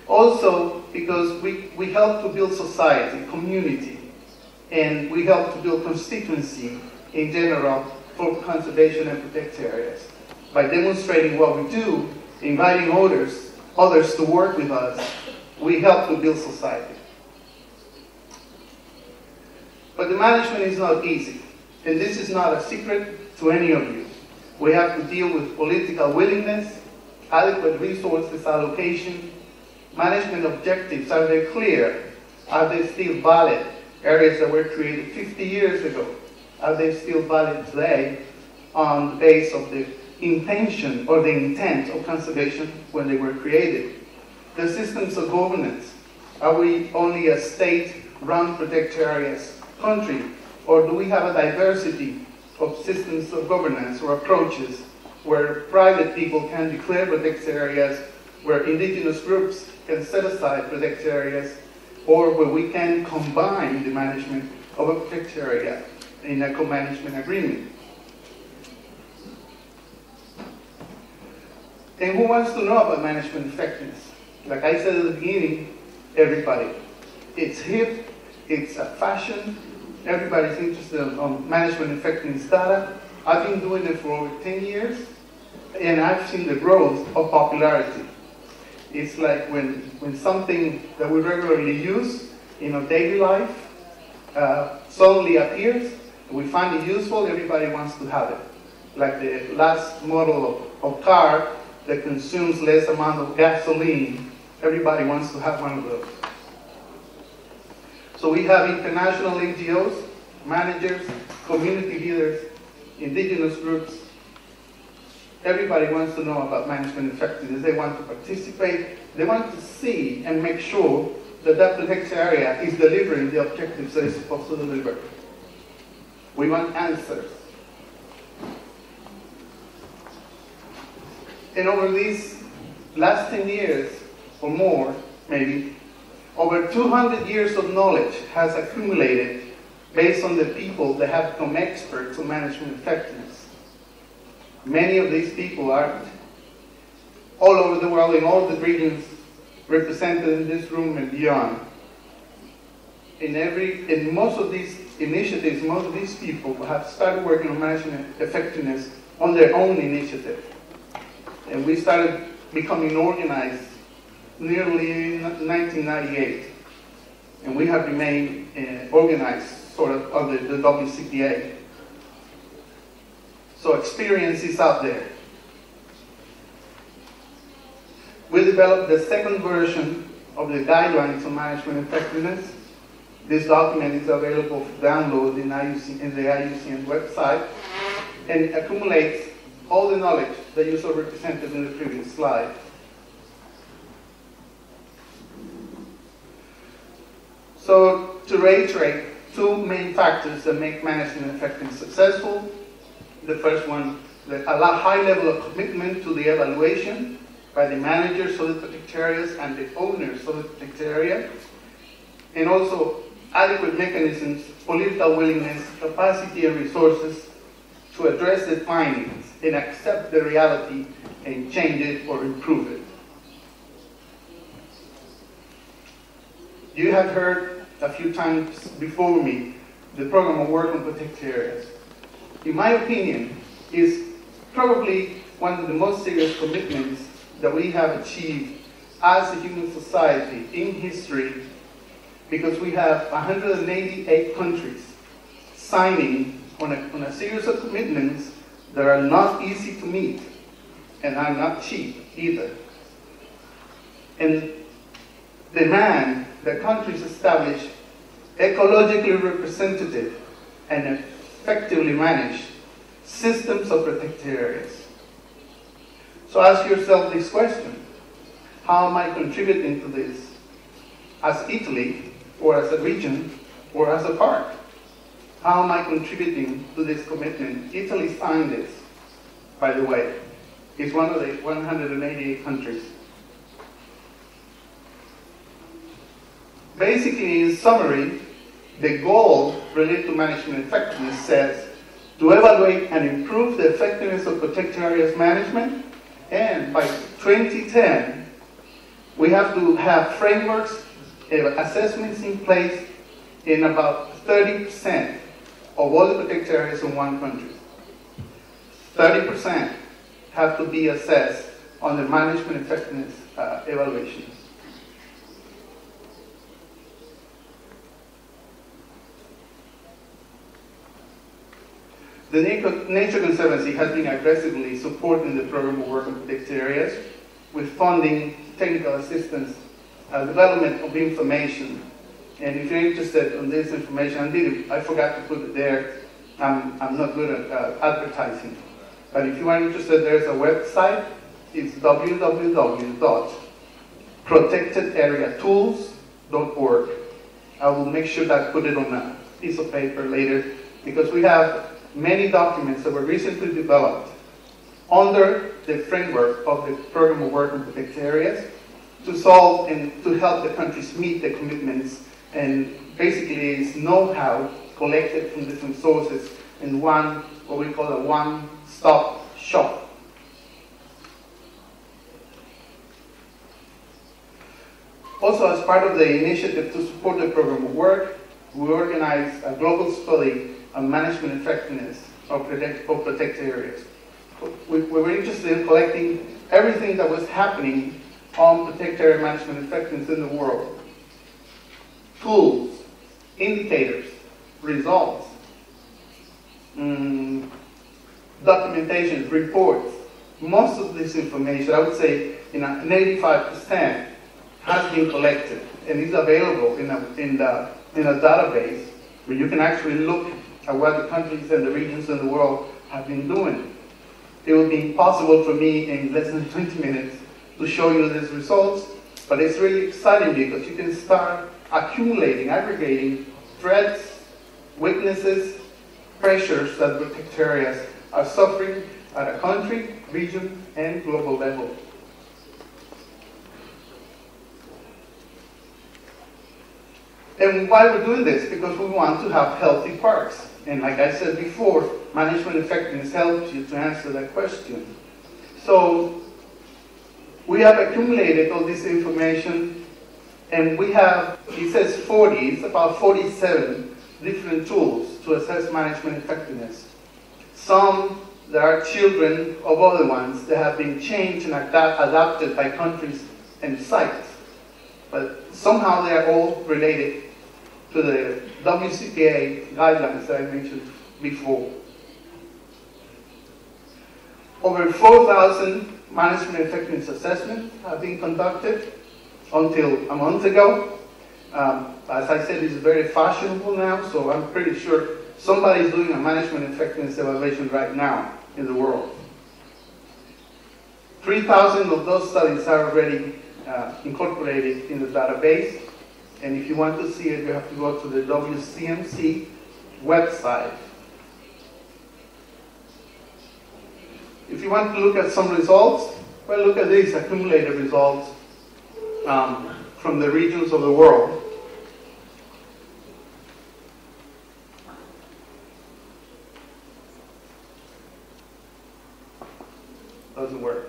Also, because we help to build society, community, and we help to build constituency in general for conservation and protected areas. By demonstrating what we do, inviting others to work with us, we help to build society. But the management is not easy, and this is not a secret to any of you. We have to deal with political willingness, adequate resources allocation, management objectives. Are they clear? Are they still valid? Areas that were created 50 years ago, are they still valid today on the basis of the intention or the intent of conservation when they were created? The systems of governance. Are we only a state-run protected areas country, or do we have a diversity of systems of governance or approaches where private people can declare protected areas, where indigenous groups can set aside protected areas, or where we can combine the management of a protected area in a co-management agreement? And who wants to know about management effectiveness? Like I said at the beginning, everybody. It's hip, it's a fashion, everybody's interested in management effectiveness data. I've been doing it for over 10 years, and I've seen the growth of popularity. It's like when something that we regularly use in our daily life suddenly appears, we find it useful, everybody wants to have it. Like the last model of car that consumes less amount of gasoline, everybody wants to have one of those. So we have international NGOs, managers, community leaders, indigenous groups. Everybody wants to know about management effectiveness. They want to participate. They want to see and make sure that that protected area is delivering the objectives that it's supposed to deliver. We want answers. And over these last 10 years, or more, maybe, over 200 years of knowledge has accumulated based on the people that have become experts on management effectiveness. Many of these people are all over the world, in all the regions represented in this room and beyond. In most of these initiatives, most of these people have started working on management effectiveness on their own initiative. And we started becoming organized nearly in 1998. And we have remained organized sort of under the WCPA. So experience is out there. We developed the second version of the guidelines on management effectiveness. This document is available for download in the IUCN website, and it accumulates all the knowledge that you saw represented in the previous slide. So to reiterate, two main factors that make management effectiveness successful. The first one, a high level of commitment to the evaluation by the managers of the protected areas and the owners of the protected area. And also adequate mechanisms, political willingness, capacity and resources to address the findings and accept the reality and change it or improve it. You have heard a few times before me the program of work on protected areas. In my opinion, is probably one of the most serious commitments that we have achieved as a human society in history, because we have 188 countries signing on a series of commitments that are not easy to meet and are not cheap either. And demand that countries establish ecologically representative and effectively managed systems of protected areas. So ask yourself this question: how am I contributing to this as Italy, or as a region, or as a part? How am I contributing to this commitment? Italy signed this, by the way. It's one of the 188 countries. Basically, in summary, the goal related to management effectiveness says to evaluate and improve the effectiveness of protected areas management, and by 2010, We have to have frameworks, assessments in place in about 30% of all the protected areas in one country. 30% have to be assessed on the management effectiveness evaluations. The Nature Conservancy has been aggressively supporting the program of work on protected areas with funding, technical assistance, development of information. And if you're interested in this information, I forgot to put it there. I'm not good at advertising. But if you are interested, there's a website. It's www.protectedareatools.org. I will make sure that I put it on a piece of paper later, because we have many documents that were recently developed under the framework of the Program of Work on Protected Areas to solve and to help the countries meet the commitments, and basically it's know-how collected from different sources in one, what we call a one-stop shop. Also, as part of the initiative to support the program of work, we organized a global study on management effectiveness of protected areas. We were interested in collecting everything that was happening on protected area management effectiveness in the world. Tools, indicators, results, documentation, reports. Most of this information, I would say, 85%, has been collected and is available in a database where you can actually look at what the countries and the regions in the world have been doing. It would be impossible for me in less than 20 minutes to show you these results, but it's really exciting because you can start accumulating, aggregating threats, weaknesses, pressures that protected areas are suffering at a country, region, and global level. And why we're doing this? Because we want to have healthy parks. And like I said before, management effectiveness helps you to answer that question. So we have accumulated all this information, and we have, it says 40, it's about 47 different tools to assess management effectiveness. Some that are children of other ones that have been changed and adapted by countries and sites. But somehow they are all related to the WCPA guidelines that I mentioned before. Over 4,000 management effectiveness assessments have been conducted until a month ago. As I said, it's very fashionable now, so I'm pretty sure somebody is doing a management effectiveness evaluation right now in the world. 3,000 of those studies are already incorporated in the database. And if you want to see it, you have to go to the WCMC website. If you want to look at some results, well, look at these accumulated results from the regions of the world. Doesn't work.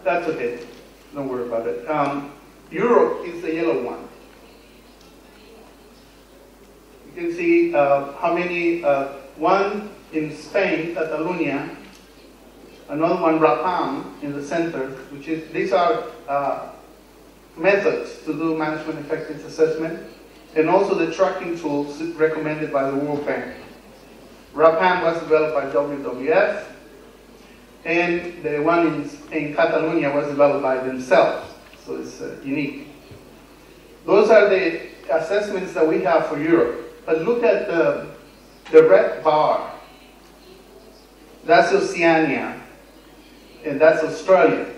That's okay. Don't worry about it. Europe is the yellow one. You can see how many, one in Spain, Catalonia, another one, Rapam, in the center, which is, these are methods to do management effectiveness assessment, and also the tracking tools recommended by the World Bank. Rapam was developed by WWF, and the one in Catalonia was developed by themselves, so it's unique. Those are the assessments that we have for Europe. But look at the red bar. That's Oceania, and that's Australia.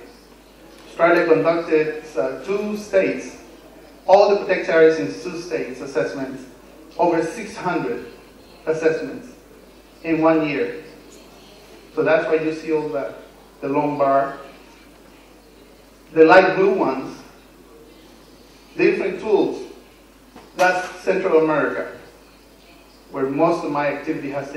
Australia conducted 2 states, all the protected areas in 2 states assessments, over 600 assessments in 1 year. So that's why you see all the long bar. The light blue ones, different tools. That's Central America. where most of my activity has taken